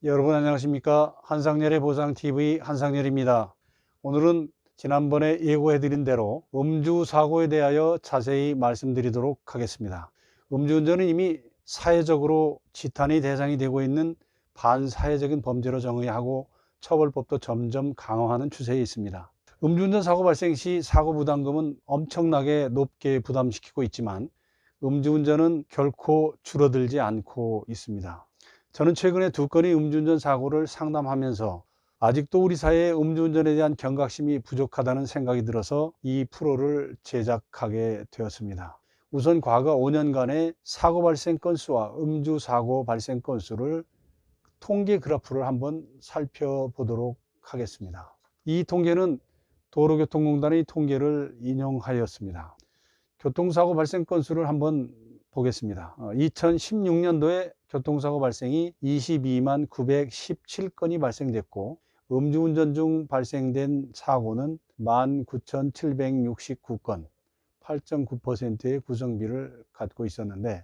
여러분 안녕하십니까? 한상열의 보상TV 한상열입니다. 오늘은 지난번에 예고해드린 대로 음주사고에 대하여 자세히 말씀드리도록 하겠습니다. 음주운전은 이미 사회적으로 지탄의 대상이 되고 있는 반사회적인 범죄로 정의하고 처벌법도 점점 강화하는 추세에 있습니다. 음주운전 사고 발생 시 사고부담금은 엄청나게 높게 부담시키고 있지만 음주운전은 결코 줄어들지 않고 있습니다. 저는 최근에 2건의 음주운전 사고를 상담하면서 아직도 우리 사회에 음주운전에 대한 경각심이 부족하다는 생각이 들어서 이 프로를 제작하게 되었습니다. 우선 과거 5년간의 사고 발생 건수와 음주사고 발생 건수를 통계 그래프를 한번 살펴보도록 하겠습니다. 이 통계는 도로교통공단의 통계를 인용하였습니다. 교통사고 발생 건수를 한번 보겠습니다. 2016년도에 교통사고 발생이 22만 917건이 발생됐고 음주운전 중 발생된 사고는 19,769건, 8.9%의 구성비를 갖고 있었는데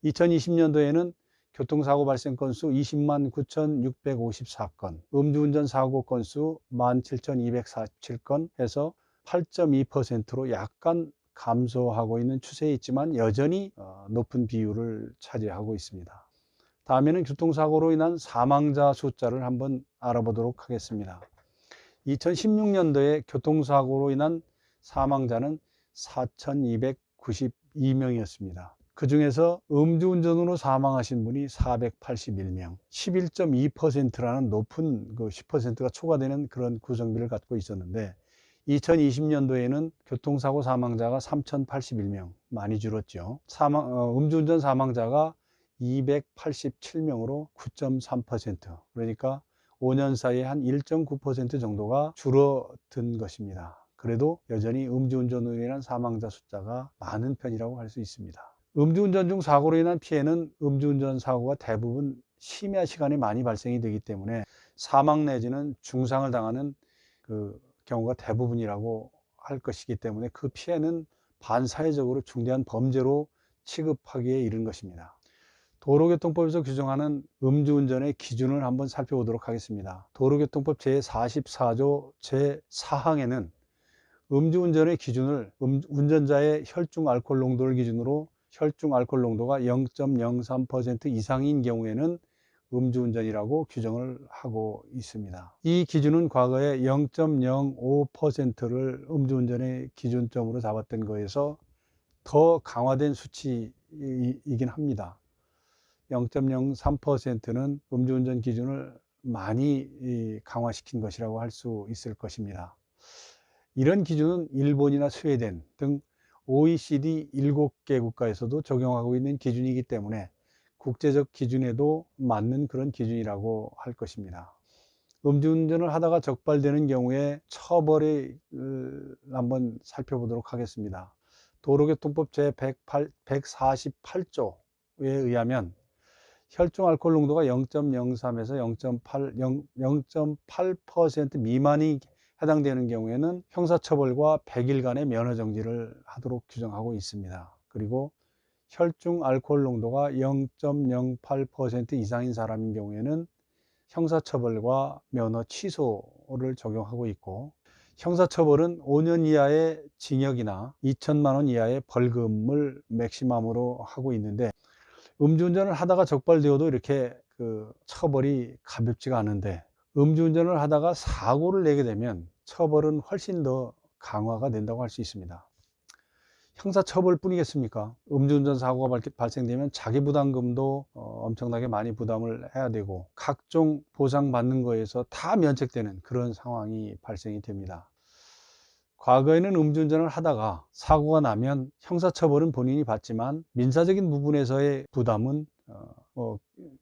2020년도에는 교통사고 발생 건수 20만 9,654건, 음주운전 사고 건수 17,247건 해서 8.2%로 약간 감소하고 있는 추세에 있지만 여전히 높은 비율을 차지하고 있습니다. 다음에는 교통사고로 인한 사망자 숫자를 한번 알아보도록 하겠습니다. 2016년도에 교통사고로 인한 사망자는 4,292명이었습니다. 그 중에서 음주운전으로 사망하신 분이 481명, 11.2%라는 높은 10%가 초과되는 그런 구성비를 갖고 있었는데 2020년도에는 교통사고 사망자가 3,081명, 많이 줄었죠. 음주운전 사망자가 287명으로 9.3%, 그러니까 5년 사이에 한 1.9% 정도가 줄어든 것입니다. 그래도 여전히 음주운전으로 인한 사망자 숫자가 많은 편이라고 할 수 있습니다. 음주운전 중 사고로 인한 피해는 음주운전 사고가 대부분 심야 시간에 많이 발생이 되기 때문에 사망 내지는 중상을 당하는 경우가 대부분이라고 할 것이기 때문에 그 피해는 반사회적으로 중대한 범죄로 취급하기에 이른 것입니다. 도로교통법에서 규정하는 음주운전의 기준을 한번 살펴보도록 하겠습니다. 도로교통법 제44조 제4항에는 음주운전의 기준을 운전자의 혈중 알코올 농도를 기준으로 혈중 알코올 농도가 0.03% 이상인 경우에는 음주운전이라고 규정을 하고 있습니다. 이 기준은 과거에 0.05%를 음주운전의 기준점으로 잡았던 거에서 더 강화된 수치이긴 합니다. 0.03%는 음주운전 기준을 많이 강화시킨 것이라고 할 수 있을 것입니다. 이런 기준은 일본이나 스웨덴 등 OECD 7개 국가에서도 적용하고 있는 기준이기 때문에 국제적 기준에도 맞는 그런 기준이라고 할 것입니다. 음주운전을 하다가 적발되는 경우에 처벌을 한번 살펴보도록 하겠습니다. 도로교통법 제148조에 의하면 혈중 알코올 농도가 0.03에서 0.8% 미만이 해당되는 경우에는 형사처벌과 100일간의 면허정지를 하도록 규정하고 있습니다. 그리고 혈중 알코올 농도가 0.08% 이상인 사람인 경우에는 형사처벌과 면허 취소를 적용하고 있고, 형사처벌은 5년 이하의 징역이나 2천만 원 이하의 벌금을 맥시멈으로 하고 있는데 음주운전을 하다가 적발되어도 이렇게 처벌이 가볍지가 않은데 음주운전을 하다가 사고를 내게 되면 처벌은 훨씬 더 강화가 된다고 할 수 있습니다. 형사처벌 뿐이겠습니까? 음주운전 사고가 발생되면 자기부담금도 엄청나게 많이 부담을 해야 되고 각종 보상받는 거에서 다 면책되는 그런 상황이 발생이 됩니다. 과거에는 음주운전을 하다가 사고가 나면 형사처벌은 본인이 받지만 민사적인 부분에서의 부담은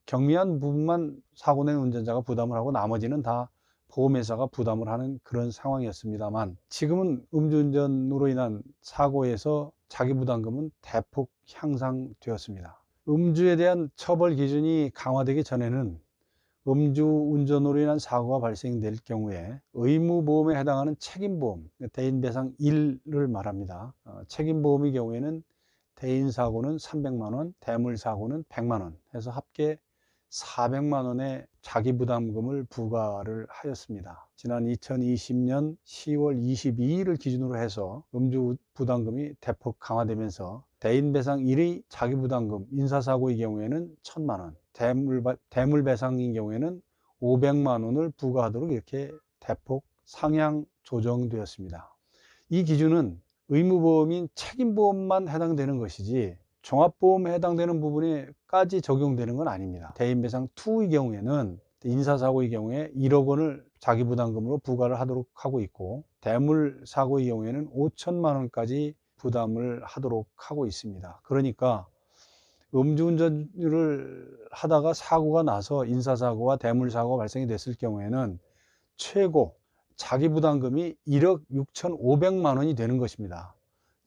경미한 부분만 사고 낸 운전자가 부담을 하고 나머지는 다 보험회사가 부담을 하는 그런 상황이었습니다만 지금은 음주운전으로 인한 사고에서 자기부담금은 대폭 향상되었습니다. 음주에 대한 처벌 기준이 강화되기 전에는 음주운전으로 인한 사고가 발생될 경우에 의무보험에 해당하는 책임보험, 대인배상 1을 말합니다. 책임보험의 경우에는 대인사고는 300만 원, 대물사고는 100만 원 해서 합계 400만 원의 자기부담금을 부과를 하였습니다. 지난 2020년 10월 22일을 기준으로 해서 음주 부담금이 대폭 강화되면서 대인배상 1위 자기부담금, 인사사고의 경우에는 1,000만 원, 대물배상인 경우에는 500만 원을 부과하도록 이렇게 대폭 상향 조정되었습니다. 이 기준은 의무보험인 책임보험만 해당되는 것이지 종합보험에 해당되는 부분에까지 적용되는 건 아닙니다. 대인배상 2의 경우에는 인사사고의 경우에 1억 원을 자기부담금으로 부과를 하도록 하고 있고, 대물사고의 경우에는 5천만 원까지 부담을 하도록 하고 있습니다. 그러니까 음주운전을 하다가 사고가 나서 인사사고와 대물사고가 발생이 됐을 경우에는 최고 자기부담금이 1억 6,500만 원이 되는 것입니다.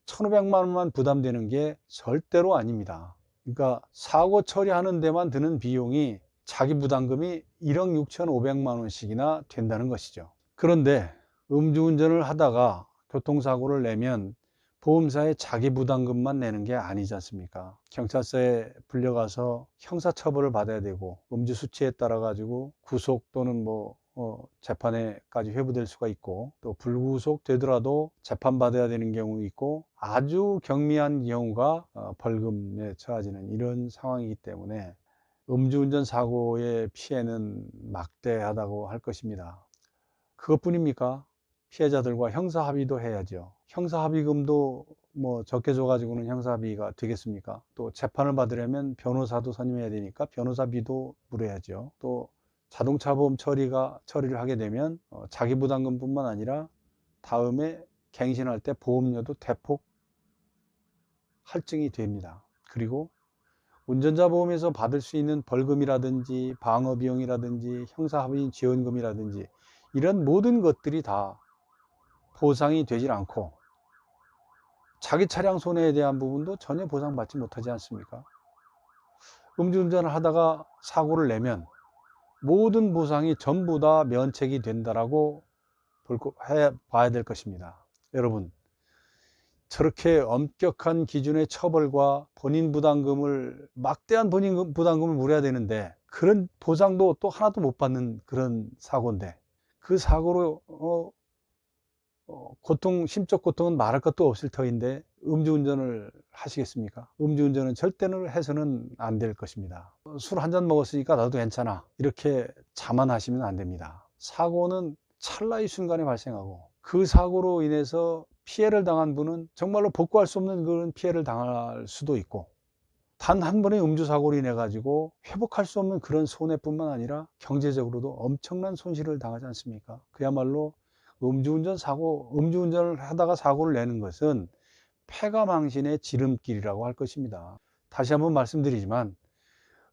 1,500만 원만 부담되는 게 절대로 아닙니다. 그러니까 사고 처리하는 데만 드는 비용이 자기부담금이 1억 6,500만 원씩이나 된다는 것이죠. 그런데 음주운전을 하다가 교통사고를 내면 보험사에 자기부담금만 내는 게 아니지 않습니까? 경찰서에 불려가서 형사처벌을 받아야 되고, 음주 수치에 따라 가지고 구속 또는 재판에까지 회부될 수가 있고, 또 불구속 되더라도 재판받아야 되는 경우 있고, 아주 경미한 경우가 벌금에 처해지는 이런 상황이기 때문에 음주운전 사고의 피해는 막대하다고 할 것입니다. 그것뿐입니까? 피해자들과 형사합의도 해야죠. 형사합의금도 적게 줘가지고는 형사합의가 되겠습니까? 또 재판을 받으려면 변호사도 선임해야 되니까 변호사비도 물어야죠. 또 자동차 보험 처리를 하게 되면 자기부담금뿐만 아니라 다음에 갱신할 때 보험료도 대폭 할증이 됩니다. 그리고 운전자 보험에서 받을 수 있는 벌금이라든지 방어비용이라든지 형사합의 지원금이라든지 이런 모든 것들이 다 보상이 되질 않고, 자기 차량 손해에 대한 부분도 전혀 보상받지 못하지 않습니까? 음주운전을 하다가 사고를 내면 모든 보상이 전부 다 면책이 된다라고 봐야 될 것입니다. 여러분, 저렇게 엄격한 기준의 처벌과 막대한 본인 부담금을 물어야 되는데, 그런 보상도 또 하나도 못 받는 그런 사고인데, 그 사고로 심적 고통은 말할 것도 없을 터인데 음주운전을 하시겠습니까? 음주운전은 절대로 해서는 안 될 것입니다. 술 한 잔 먹었으니까 나도 괜찮아, 이렇게 자만하시면 안 됩니다. 사고는 찰나의 순간에 발생하고, 그 사고로 인해서 피해를 당한 분은 정말로 복구할 수 없는 그런 피해를 당할 수도 있고, 단 한 번의 음주사고로 인해 가지고 회복할 수 없는 그런 손해뿐만 아니라 경제적으로도 엄청난 손실을 당하지 않습니까? 그야말로 음주운전을 하다가 사고를 내는 것은 패가망신의 지름길이라고 할 것입니다. 다시 한번 말씀드리지만,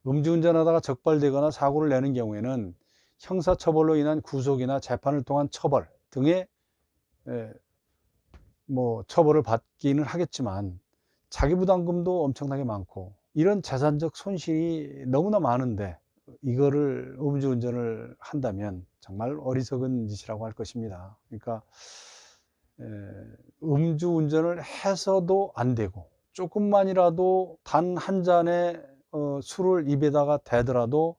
음주운전하다가 적발되거나 사고를 내는 경우에는 형사처벌로 인한 구속이나 재판을 통한 처벌 등의 처벌을 받기는 하겠지만, 자기부담금도 엄청나게 많고 이런 재산적 손실이 너무나 많은데 이거를 음주운전을 한다면 정말 어리석은 짓이라고 할 것입니다. 그러니까 음주운전을 해서도 안 되고, 조금만이라도 단 한 잔의 술을 입에다가 대더라도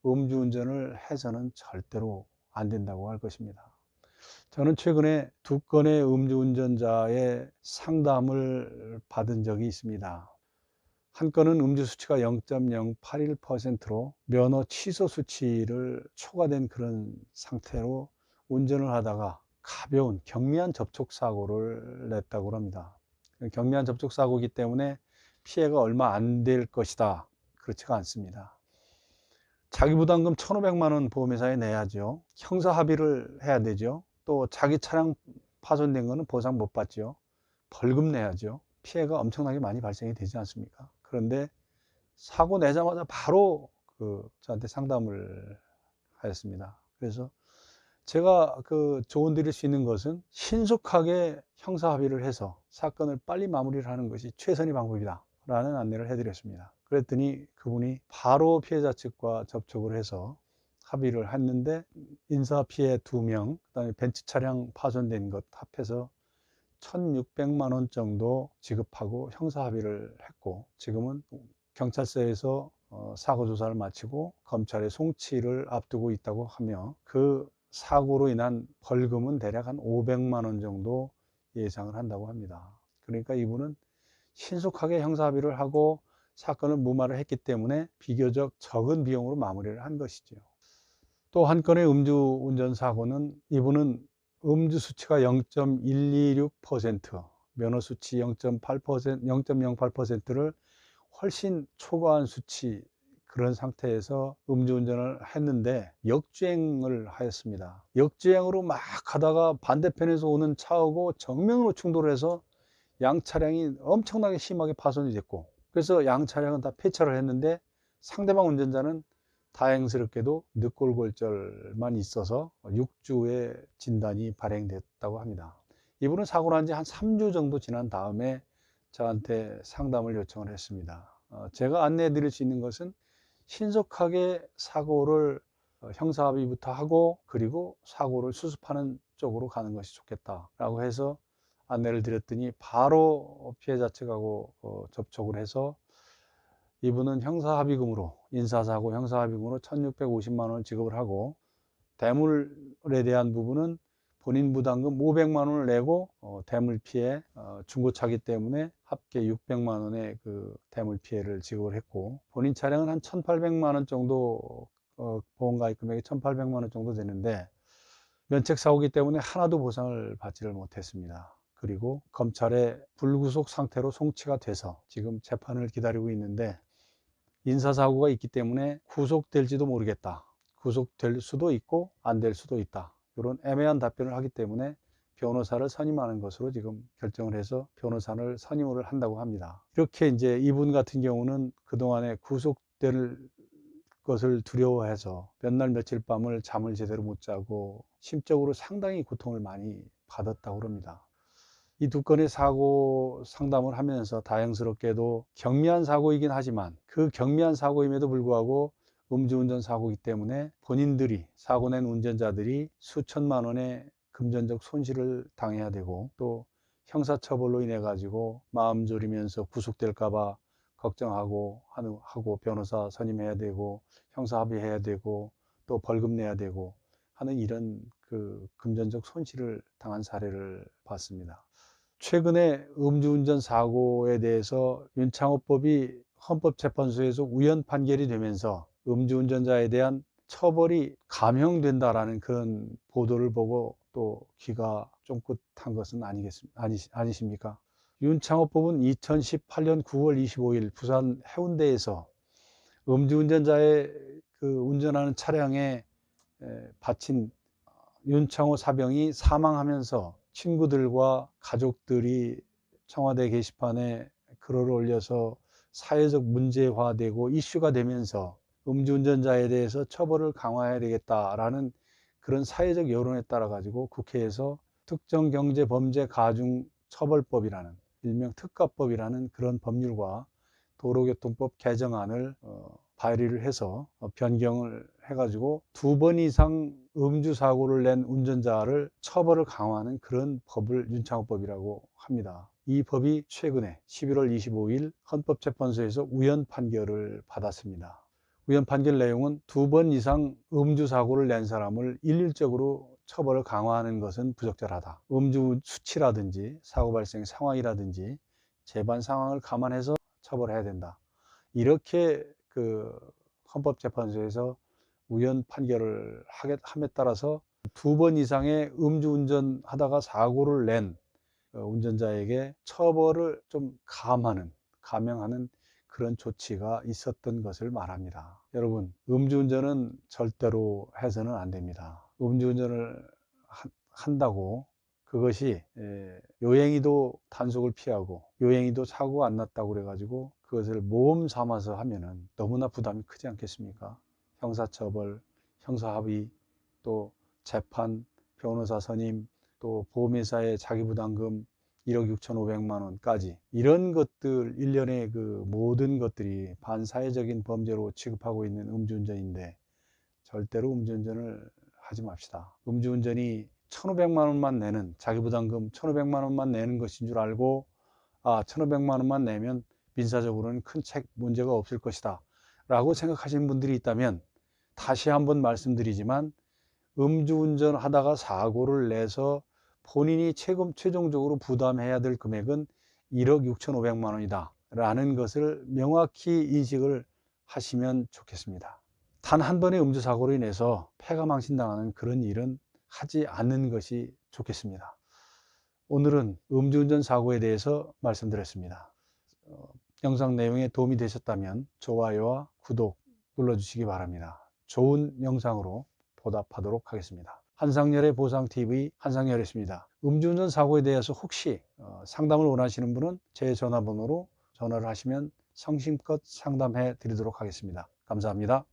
음주운전을 해서는 절대로 안 된다고 할 것입니다. 저는 최근에 2건의 음주운전자의 상담을 받은 적이 있습니다. 한 건은 음주 수치가 0.081%로 면허 취소 수치를 초과된 그런 상태로 운전을 하다가 가벼운 경미한 접촉사고를 냈다고 합니다. 경미한 접촉사고이기 때문에 피해가 얼마 안 될 것이다, 그렇지가 않습니다. 자기부담금 1,500만 원 보험회사에 내야죠. 형사합의를 해야 되죠. 또 자기 차량 파손된 거는 보상 못 받죠. 벌금 내야죠. 피해가 엄청나게 많이 발생이 되지 않습니까? 그런데 사고 내자마자 바로 저한테 상담을 하였습니다. 그래서 제가 조언 드릴 수 있는 것은 신속하게 형사합의를 해서 사건을 빨리 마무리를 하는 것이 최선의 방법이다 라는 안내를 해드렸습니다. 그랬더니 그분이 바로 피해자 측과 접촉을 해서 합의를 했는데, 인사피해 2명, 그다음에 벤츠 차량 파손된 것 합해서 1,600만 원 정도 지급하고 형사 합의를 했고, 지금은 경찰서에서 사고 조사를 마치고 검찰에 송치를 앞두고 있다고 하며 그 사고로 인한 벌금은 대략 한 500만 원 정도 예상을 한다고 합니다. 그러니까 이분은 신속하게 형사합의를 하고 사건을 무마를 했기 때문에 비교적 적은 비용으로 마무리를 한 것이죠. 또 한 건의 음주운전 사고는 이분은 음주 수치가 0.126%, 면허 수치 0.8%, 0.08%를 훨씬 초과한 수치, 그런 상태에서 음주운전을 했는데 역주행을 하였습니다. 역주행으로 막 가다가 반대편에서 오는 차하고 정면으로 충돌해서 양 차량이 엄청나게 심하게 파손이 됐고, 그래서 양 차량은 다 폐차를 했는데 상대방 운전자는 다행스럽게도 늑골골절만 있어서 6주의 진단이 발행됐다고 합니다. 이분은 사고 난 지 한 3주 정도 지난 다음에 저한테 상담을 요청을 했습니다. 제가 안내해 드릴 수 있는 것은 신속하게 사고를 형사합의부터 하고, 그리고 사고를 수습하는 쪽으로 가는 것이 좋겠다라고 해서 안내를 드렸더니 바로 피해자 측하고 접촉을 해서 이분은 형사합의금으로, 인사사고 형사합의금으로 1,650만 원을 지급을 하고, 대물에 대한 부분은 본인 부담금 500만 원을 내고 대물 피해, 중고차기 때문에 합계 600만 원의 그 대물 피해를 지급을 했고, 본인 차량은 한 1,800만 원 정도, 보험가입 금액이 1,800만 원 정도 되는데 면책사고이기 때문에 하나도 보상을 받지를 못했습니다. 그리고 검찰에 불구속 상태로 송치가 돼서 지금 재판을 기다리고 있는데, 인사사고가 있기 때문에 구속될지도 모르겠다, 구속될 수도 있고 안 될 수도 있다, 이런 애매한 답변을 하기 때문에 변호사를 선임하는 것으로 지금 결정을 해서 변호사를 선임을 한다고 합니다. 이렇게 이제 이분 같은 경우는 그동안에 구속될 것을 두려워해서 몇 날 며칠 밤을 잠을 제대로 못 자고 심적으로 상당히 고통을 많이 받았다고 합니다. 이 두 건의 사고 상담을 하면서 다행스럽게도 경미한 사고이긴 하지만, 그 경미한 사고임에도 불구하고 음주운전 사고이기 때문에 본인들이, 사고 낸 운전자들이 수천만 원의 금전적 손실을 당해야 되고, 또 형사처벌로 인해 가지고 마음 졸이면서 구속될까 봐 걱정하고 하고 변호사 선임해야 되고 형사합의해야 되고 또 벌금 내야 되고 하는 이런 그 금전적 손실을 당한 사례를 봤습니다. 최근에 음주운전 사고에 대해서 윤창호법이 헌법재판소에서 우연 판결이 되면서 음주운전자에 대한 처벌이 감형된다라는 그런 보도를 보고 또 귀가 쫑긋한 것은 아니십니까? 윤창호법은 2018년 9월 25일 부산 해운대에서 음주운전자의 그 운전하는 차량에 바친 윤창호 사병이 사망하면서 친구들과 가족들이 청와대 게시판에 글을 올려서 사회적 문제화되고 이슈가 되면서 음주운전자에 대해서 처벌을 강화해야 되겠다라는 그런 사회적 여론에 따라 가지고 국회에서 특정경제범죄가중처벌법이라는, 일명 특가법이라는 그런 법률과 도로교통법 개정안을 발의를 해서 변경을 해가지고 2번 이상 음주사고를 낸 운전자를 처벌을 강화하는 그런 법을 윤창호법이라고 합니다. 이 법이 최근에 11월 25일 헌법재판소에서 우연 판결을 받았습니다. 우연 판결 내용은 2번 이상 음주사고를 낸 사람을 일률적으로 처벌을 강화하는 것은 부적절하다. 음주 수치라든지 사고 발생 상황이라든지 재반 상황을 감안해서 처벌해야 된다. 이렇게 그 헌법재판소에서 우연 판결을 함에 따라서 2번 이상의 음주운전 하다가 사고를 낸 운전자에게 처벌을 좀 감형하는 그런 조치가 있었던 것을 말합니다. 여러분, 음주운전은 절대로 해서는 안 됩니다. 음주운전을 한다고 그것이 요행이도 단속을 피하고 요행이도 사고가 안 났다고 그래가지고 그것을 모험 삼아서 하면은 너무나 부담이 크지 않겠습니까? 형사처벌, 형사합의, 또 재판, 변호사 선임, 또 보험회사의 자기부담금 1억 6,500만 원까지, 이런 것들 일련의 그 모든 것들이 반사회적인 범죄로 취급하고 있는 음주운전인데 절대로 음주운전을 하지 맙시다. 음주운전이 1,500만 원만 내는, 자기부담금 1,500만 원만 내는 것인 줄 알고 1,500만 원만 내면 민사적으로는 큰 문제가 없을 것이다 라고 생각하시는 분들이 있다면 다시 한번 말씀드리지만 음주운전 하다가 사고를 내서 본인이 최종적으로 부담해야 될 금액은 1억 6,500만 원이다 라는 것을 명확히 인식을 하시면 좋겠습니다. 단 한 번의 음주사고로 인해서 폐가 망신당하는 그런 일은 하지 않는 것이 좋겠습니다. 오늘은 음주운전 사고에 대해서 말씀드렸습니다. 영상 내용에 도움이 되셨다면 좋아요와 구독 눌러주시기 바랍니다. 좋은 영상으로 보답하도록 하겠습니다. 한상열의 보상TV 한상열이었습니다. 음주운전 사고에 대해서 혹시 상담을 원하시는 분은 제 전화번호로 전화를 하시면 성심껏 상담해 드리도록 하겠습니다. 감사합니다.